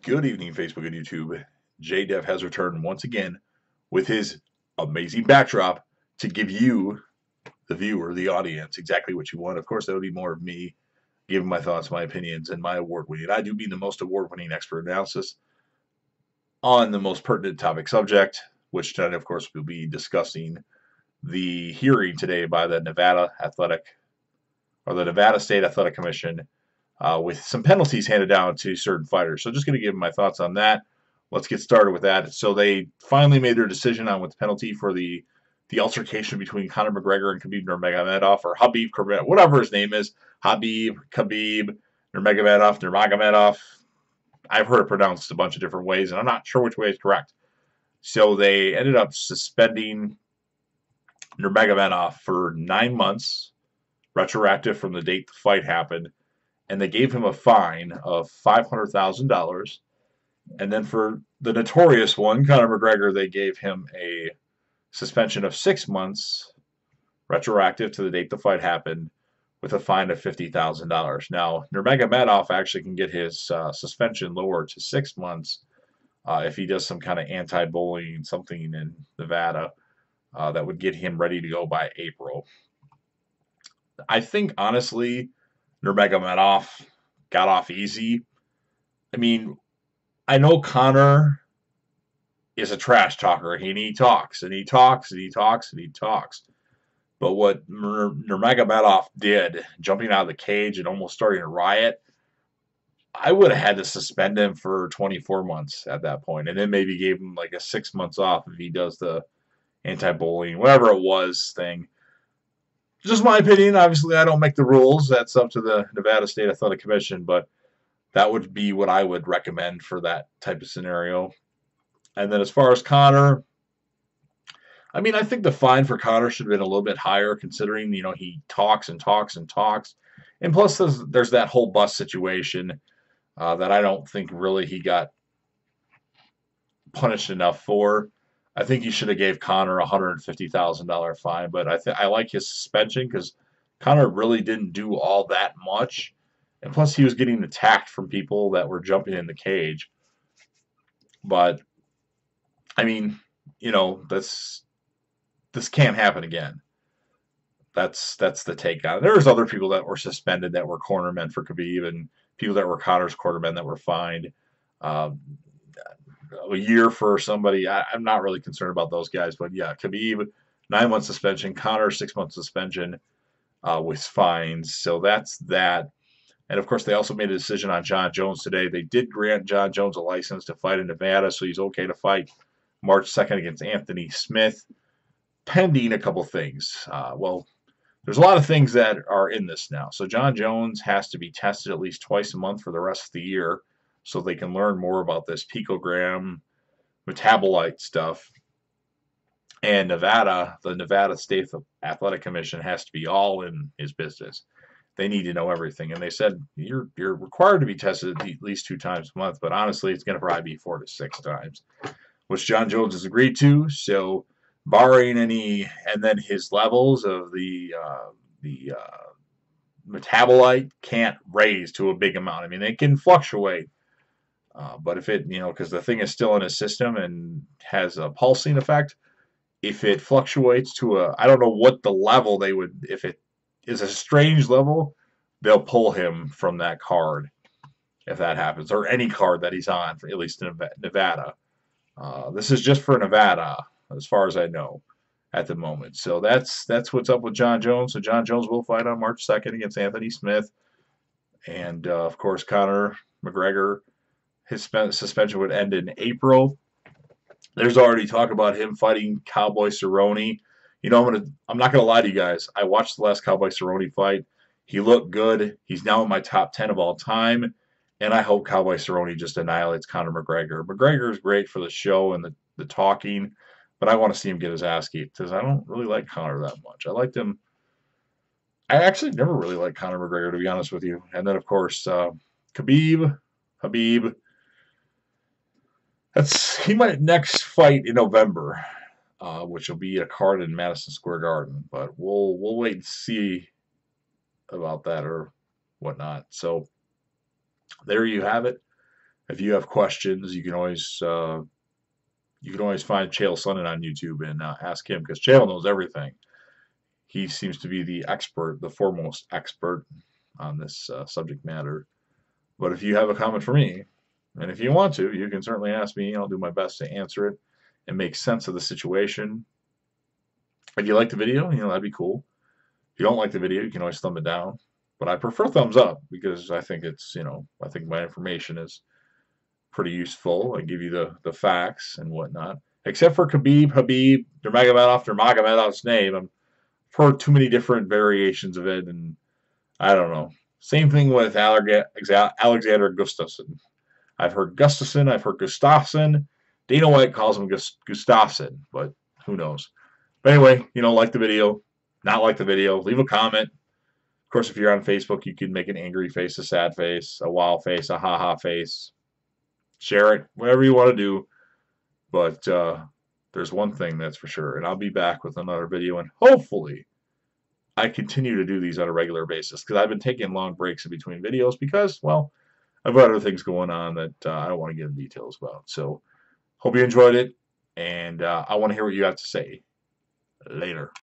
Good evening, Facebook and YouTube. JDev has returned once again with his amazing backdrop to give you, the viewer, the audience, exactly what you want. Of course, that would be more of me giving my thoughts, my opinions, and my award-winning. I do mean the most award-winning expert analysis on the most pertinent topic subject, which tonight, of course, we'll be discussing the hearing today by the Nevada State Athletic Commission with some penalties handed down to certain fighters. So just going to give my thoughts on that. Let's get started with that. So they finally made their decision on what the penalty for the altercation between Conor McGregor and Khabib Nurmagomedov, or Habib, whatever his name is, Khabib Nurmagomedov. I've heard it pronounced a bunch of different ways, and I'm not sure which way is correct. So they ended up suspending Nurmagomedov for 9 months, retroactive from the date the fight happened, and they gave him a fine of $500,000. And then for the notorious one, Conor McGregor, they gave him a suspension of 6 months, retroactive to the date the fight happened, with a fine of $50,000. Now, Nurmagomedov actually can get his suspension lowered to 6 months if he does some kind of anti-bullying, something in Nevada that would get him ready to go by April. I think, honestly, Nurmagomedov got off easy. I mean, I know Conor is a trash talker, and he talks, and he talks, and he talks, and he talks. But what Nurmagomedov did, jumping out of the cage and almost starting a riot, I would have had to suspend him for 24 months at that point, and then maybe gave him like a 6 months off if he does the anti-bullying, whatever it was thing. Just my opinion. Obviously, I don't make the rules. That's up to the Nevada State Athletic Commission, but that would be what I would recommend for that type of scenario. And then as far as Conor, I mean, I think the fine for Conor should have been a little bit higher, considering, he talks and talks and talks. And plus, there's that whole bus situation that I don't think really he got punished enough for. I think you should have gave Conor a $150,000 fine, but I like his suspension because Conor really didn't do all that much, and plus he was getting attacked from people that were jumping in the cage. But I mean, this can't happen again. That's the take on it. There's other people that were suspended that were cornermen for Khabib, and people that were Conor's cornermen that were fined. A year for somebody. I'm not really concerned about those guys, but yeah, Khabib, 9 month suspension, Conor 6 month suspension with fines. So that's that. And of course, they also made a decision on Jon Jones today. They did grant Jon Jones a license to fight in Nevada, so he's okay to fight March 2nd against Anthony Smith, pending a couple things. Well, there's a lot of things that are in this now. So Jon Jones has to be tested at least twice a month for the rest of the year, so they can learn more about this picogram metabolite stuff. And the Nevada State Athletic Commission has to be all in his business. They need to know everything. And they said, you're required to be tested at least 2 times a month, but honestly, it's going to probably be 4 to 6 times, which Jon Jones has agreed to. So barring any, and then his levels of the metabolite can't raise to a big amount. I mean, they can fluctuate. But if it, because the thing is still in his system and has a pulsing effect, if it fluctuates to I don't know what the level they would, if it is a strange level, they'll pull him from that card if that happens, or any card that he's on, at least in Nevada. This is just for Nevada, as far as I know, at the moment. So that's what's up with Jon Jones. So Jon Jones will fight on March 2nd against Anthony Smith. And, of course, Conor McGregor, his suspension would end in April. There's already talk about him fighting Cowboy Cerrone. I'm not gonna lie to you guys. I watched the last Cowboy Cerrone fight. He looked good. He's now in my top 10 of all time, and I hope Cowboy Cerrone just annihilates Conor McGregor. McGregor is great for the show and the talking, but I want to see him get his ass kicked because I don't really like Conor that much. I liked him. I actually never really liked Conor McGregor, to be honest with you. And then, of course, Habib. He might next fight in November, which will be a card in Madison Square Garden. But we'll wait and see about that or whatnot. So there you have it. If you have questions, you can always find Chael Sonnen on YouTube and ask him, because Chael knows everything. He seems to be the expert, the foremost expert on this subject matter. But if you have a comment for me, and if you want to, you can certainly ask me. I'll do my best to answer it and make sense of the situation. If you like the video, that'd be cool. If you don't like the video, you can always thumb it down. But I prefer thumbs up because I think I think my information is pretty useful. I give you the facts and whatnot. Except for Habib Nurmagomedov's name. I've heard too many different variations of it, and I don't know. Same thing with Alexander Gustafsson. I've heard Gustafsson, I've heard Gustafsson. Dana White calls him Gustafsson, but who knows. But anyway, like the video, not like the video, leave a comment. Of course, if you're on Facebook, you can make an angry face, a sad face, a wow face, a ha-ha face. Share it, whatever you want to do. But there's one thing that's for sure, and I'll be back with another video, and hopefully I continue to do these on a regular basis, because I've been taking long breaks in between videos because, well, I've got other things going on that I don't want to get into details about. So, hope you enjoyed it, and I want to hear what you have to say. Later.